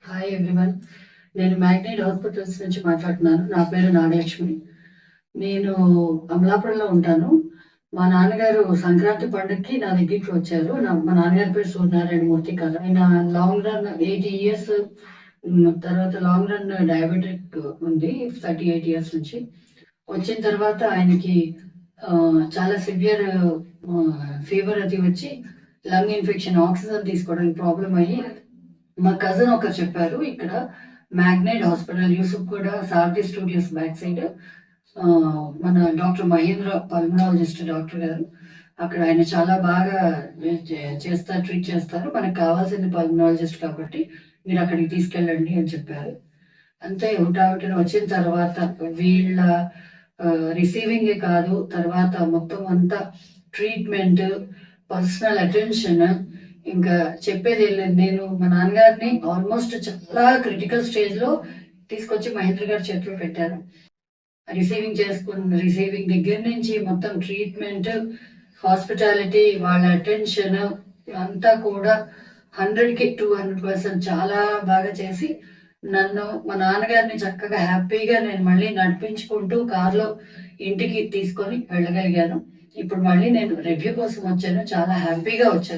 Hi everyone. నేను Magnite hospitals నుంచి మాట్లాడుతున్నాను. నా పేరు నాగలక్ష్మి. నేను అమలాపురంలో ఉంటాను. మా నాన్నగారు సంక్రాంతి పండుగకి నా దగ్గరికి వచ్చారు. మా నాన్నగారి పేరు సూర్యనారాయణమూర్తి కదా. ఆయన లాంగ్ రన్ 80 ఇయర్స్, తర్వాత లాంగ్ రన్ డయాబెటిక్ ఉంది 38 ఇయర్స్ నుంచి. వచ్చిన తర్వాత ఆయనకి చాలా సివియర్ ఫీవర్ అది వచ్చి లంగ్ ఇన్ఫెక్షన్, ఆక్సిజన్ తీసుకోవడానికి ప్రాబ్లం అయ్యి మా కజిన్ ఒకరు చెప్పారు, ఇక్కడ మ్యాగ్నైట్ హాస్పిటల్ యూసుఫ్ కూడా సారథి స్టూడియోస్ బ్యాక్ సైడ్ మన డాక్టర్ మహేంద్ర పల్మనాలజిస్ట్ డాక్టర్ గారు, అక్కడ ఆయన చాలా బాగా చేస్తారు, ట్రీట్ చేస్తారు. మనకు కావాల్సింది పల్మనాలజిస్ట్ కాబట్టి మీరు అక్కడికి తీసుకెళ్ళండి అని చెప్పారు. అంతే హుటాహుటిన వచ్చిన తర్వాత వీళ్ళ రిసీవింగ్ కాదు, తర్వాత మొత్తం అంతా ట్రీట్మెంట్, పర్సనల్ అటెన్షన్, ఇంకా చెప్పేది లేదు. నేను మా నాన్నగారిని ఆల్మోస్ట్ చాలా క్రిటికల్ స్టేజ్ లో తీసుకొచ్చి మహేంద్ర గారి చేతిలో పెట్టాను. రిసీవింగ్ దగ్గర నుంచి మొత్తం ట్రీట్మెంట్, హాస్పిటాలిటీ, వాళ్ళ అటెన్షన్ అంతా కూడా 100కి 200% చాలా బాగా చేసి నన్ను, మా నాన్నగారిని చక్కగా హ్యాపీగా నేను మళ్ళీ నడిపించుకుంటూ కార్లో ఇంటికి తీసుకొని వెళ్ళగలిగాను. ఇప్పుడు మళ్ళీ నేను రివ్యూ కోసం వచ్చాను, చాలా హ్యాపీగా వచ్చాను.